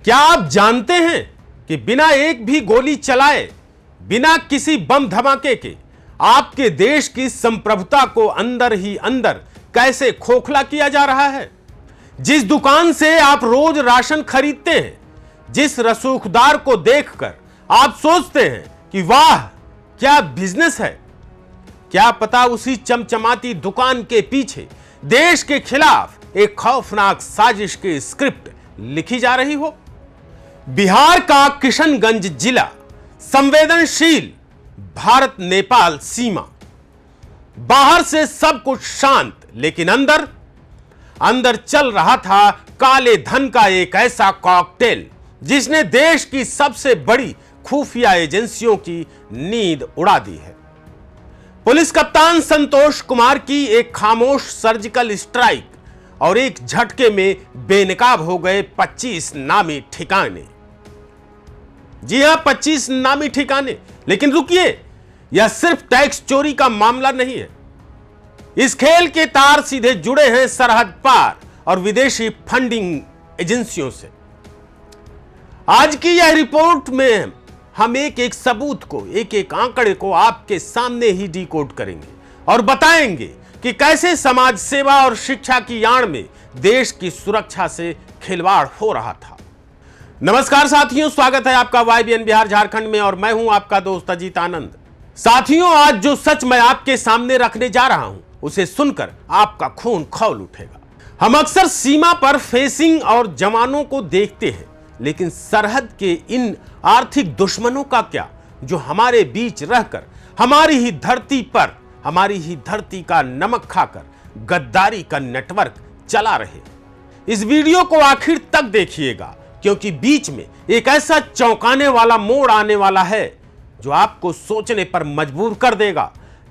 क्या आप जानते हैं कि बिना एक भी गोली चलाए, बिना किसी बम धमाके के आपके देश की संप्रभुता को अंदर ही अंदर कैसे खोखला किया जा रहा है? जिस दुकान से आप रोज राशन खरीदते हैं, जिस रसूखदार को देखकर आप सोचते हैं कि वाह क्या बिजनेस है, क्या पता उसी चमचमाती दुकान के पीछे देश के खिलाफ एक खौफनाक साजिश की स्क्रिप्ट लिखी जा रही हो। बिहार का किशनगंज जिला संवेदनशील भारत नेपाल सीमा। बाहर से सब कुछ शांत, लेकिन अंदर अंदर चल रहा था काले धन का एक ऐसा कॉकटेल जिसने देश की सबसे बड़ी खुफिया एजेंसियों की नींद उड़ा दी है। पुलिस कप्तान संतोष कुमार की एक खामोश सर्जिकल स्ट्राइक और एक झटके में बेनकाब हो गए 25 नामी ठिकाने। जी हां, 25 नामी ठिकाने। लेकिन रुकिए, यह सिर्फ टैक्स चोरी का मामला नहीं है। इस खेल के तार सीधे जुड़े हैं सरहद पार और विदेशी फंडिंग एजेंसियों से। आज की यह रिपोर्ट में हम एक एक सबूत को, एक एक आंकड़े को आपके सामने ही डिकोड करेंगे और बताएंगे कि कैसे समाज सेवा और शिक्षा की आड़ में देश की सुरक्षा से खिलवाड़ हो रहा था। नमस्कार साथियों, स्वागत है आपका YBN बिहार झारखंड में और मैं हूं आपका दोस्त अजीत आनंद। साथियों, आज जो सच मैं आपके सामने रखने जा रहा हूं उसे सुनकर आपका खून खौल उठेगा। हम अक्सर सीमा पर फेसिंग और जवानों को देखते हैं, लेकिन सरहद के इन आर्थिक दुश्मनों का क्या, जो हमारे बीच रहकर हमारी ही धरती पर, हमारी ही धरती का नमक खाकर गद्दारी का नेटवर्क चला रहे। इस वीडियो को आखिर तक देखिएगा, क्योंकि बीच में एक ऐसा चौंकाने वाला मोड़ आने वाला है जो आपको सोचने पर मजबूर कर देगा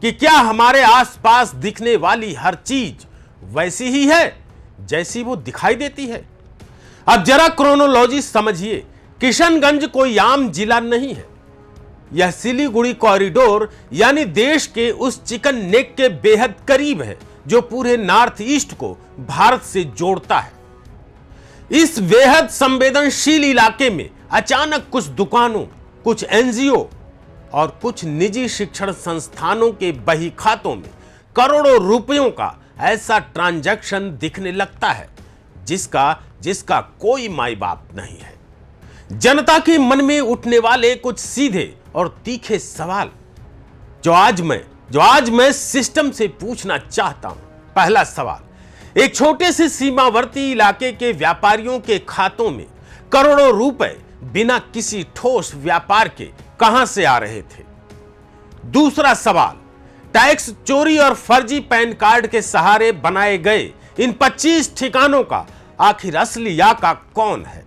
कि क्या हमारे आसपास दिखने वाली हर चीज वैसी ही है जैसी वो दिखाई देती है। अब जरा क्रोनोलॉजी समझिए। किशनगंज कोई आम जिला नहीं है। यह सिलीगुड़ी कॉरिडोर यानी देश के उस चिकन नेक के बेहद करीब है जो पूरे नॉर्थ ईस्ट को भारत से जोड़ता है। इस बेहद संवेदनशील इलाके में अचानक कुछ दुकानों, कुछ एनजीओ और कुछ निजी शिक्षण संस्थानों के बही खातों में करोड़ों रुपयों का ऐसा ट्रांजैक्शन दिखने लगता है जिसका कोई माई बाप नहीं है। जनता के मन में उठने वाले कुछ सीधे और तीखे सवाल जो आज मैं सिस्टम से पूछना चाहता हूं। पहला सवाल, एक छोटे से सीमावर्ती इलाके के व्यापारियों के खातों में करोड़ों रुपए बिना किसी ठोस व्यापार के कहां से आ रहे थे? दूसरा सवाल, टैक्स चोरी और फर्जी पैन कार्ड के सहारे बनाए गए इन 25 ठिकानों का आखिर असली आका कौन है?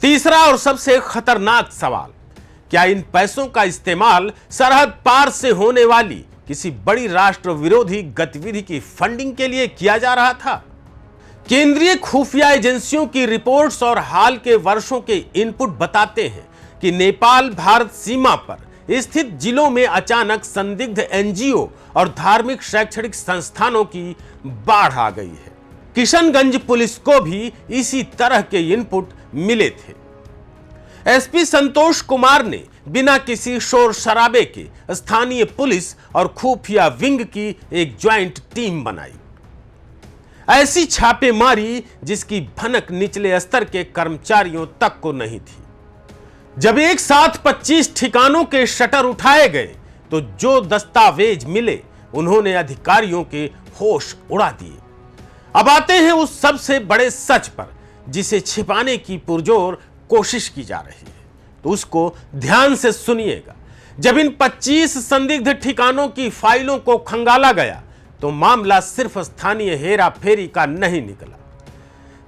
तीसरा और सबसे खतरनाक सवाल, क्या इन पैसों का इस्तेमाल सरहद पार से होने वाली किसी बड़ी राष्ट्र विरोधी गतिविधि की फंडिंग के लिए किया जा रहा था? केंद्रीय खुफिया एजेंसियों की रिपोर्ट्स और हाल के वर्षों के इनपुट बताते हैं कि नेपाल भारत सीमा पर स्थित जिलों में अचानक संदिग्ध एनजीओ और धार्मिक शैक्षणिक संस्थानों की बाढ़ आ गई है। किशनगंज पुलिस को भी इसी तरह के इनपुट मिले थे। एसपी संतोष कुमार ने बिना किसी शोर शराबे के स्थानीय पुलिस और खुफिया विंग की एक ज्वाइंट टीम बनाई। ऐसी छापेमारी जिसकी भनक निचले स्तर के कर्मचारियों तक को नहीं थी। जब एक साथ 25 ठिकानों के शटर उठाए गए तो जो दस्तावेज मिले उन्होंने अधिकारियों के होश उड़ा दिए। अब आते हैं उस सबसे बड़े सच पर जिसे छिपाने की पुरजोर कोशिश की जा रही है, तो उसको ध्यान से सुनिएगा। जब इन 25 संदिग्ध ठिकानों की फाइलों को खंगाला गया तो मामला सिर्फ स्थानीय हेरा फेरी का नहीं निकला।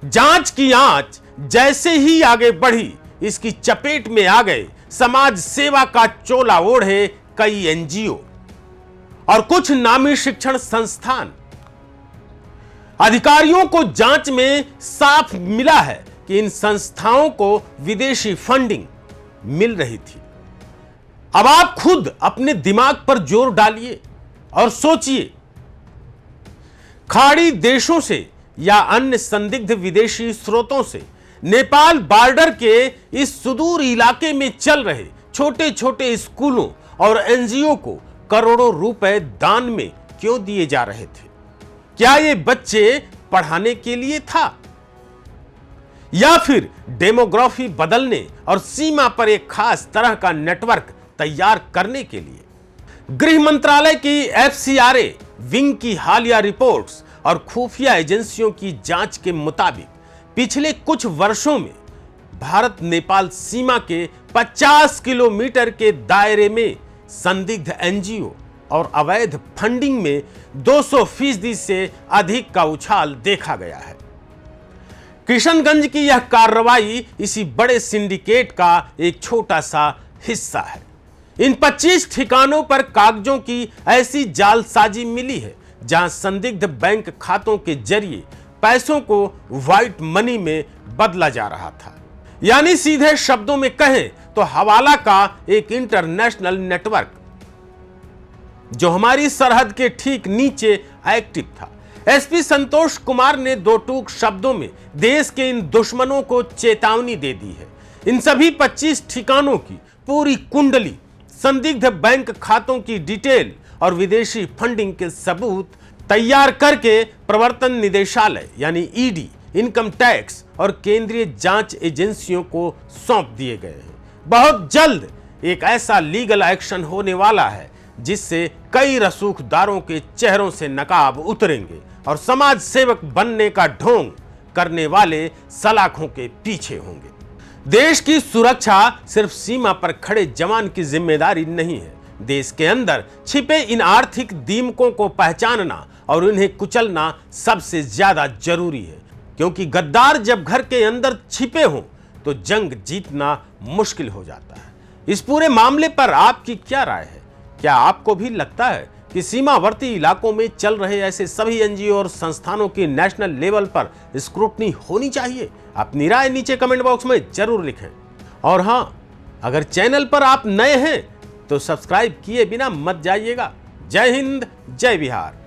जांच की आंच जैसे ही आगे बढ़ी, इसकी चपेट में आ गए समाज सेवा का चोला ओढ़े कई एनजीओ और कुछ नामी शिक्षण संस्थान। अधिकारियों को जांच में साफ मिला है कि इन संस्थाओं को विदेशी फंडिंग मिल रही थी। अब आप खुद अपने दिमाग पर जोर डालिए और सोचिए, खाड़ी देशों से या अन्य संदिग्ध विदेशी स्रोतों से नेपाल बॉर्डर के इस सुदूर इलाके में चल रहे छोटे छोटे स्कूलों और एनजीओ को करोड़ों रुपए दान में क्यों दिए जा रहे थे? क्या ये बच्चे पढ़ाने के लिए था या फिर डेमोग्राफी बदलने और सीमा पर एक खास तरह का नेटवर्क तैयार करने के लिए? गृह मंत्रालय की एफसीआरए विंग की हालिया रिपोर्ट्स और खुफिया एजेंसियों की जांच के मुताबिक पिछले कुछ वर्षों में भारत नेपाल सीमा के 50 किलोमीटर के दायरे में संदिग्ध एनजीओ और अवैध फंडिंग में 200% से अधिक का उछाल देखा गया है। किशनगंज की यह कार्रवाई इसी बड़े सिंडिकेट का एक छोटा सा हिस्सा है। इन 25 ठिकानों पर कागजों की ऐसी जालसाजी मिली है जहां संदिग्ध बैंक खातों के जरिए पैसों को व्हाइट मनी में बदला जा रहा था। यानी सीधे शब्दों में कहें तो हवाला का एक इंटरनेशनल नेटवर्क जो हमारी सरहद के ठीक नीचे एक्टिव था। एसपी संतोष कुमार ने दो टूक शब्दों में देश के इन दुश्मनों को चेतावनी दे दी है। इन सभी 25 ठिकानों की पूरी कुंडली, संदिग्ध बैंक खातों की डिटेल और विदेशी फंडिंग के सबूत तैयार करके प्रवर्तन निदेशालय यानी ईडी, इनकम टैक्स और केंद्रीय जांच एजेंसियों को सौंप दिए गए हैं। बहुत जल्द एक ऐसा लीगल एक्शन होने वाला है जिससे कई रसूखदारों के चेहरों से नकाब उतरेंगे और समाज सेवक बनने का ढोंग करने वाले सलाखों के पीछे होंगे। देश की सुरक्षा सिर्फ सीमा पर खड़े जवान की जिम्मेदारी नहीं है। देश के अंदर छिपे इन आर्थिक दीमकों को पहचानना और उन्हें कुचलना सबसे ज्यादा जरूरी है, क्योंकि गद्दार जब घर के अंदर छिपे हों तो जंग जीतना मुश्किल हो जाता है। इस पूरे मामले पर आपकी क्या राय है? क्या आपको भी लगता है कि सीमावर्ती इलाकों में चल रहे ऐसे सभी एनजीओ और संस्थानों की नेशनल लेवल पर स्क्रूटनी होनी चाहिए? अपनी राय नीचे कमेंट बॉक्स में जरूर लिखें। और हां, अगर चैनल पर आप नए हैं तो सब्सक्राइब किए बिना मत जाइएगा। जय हिंद, जय बिहार।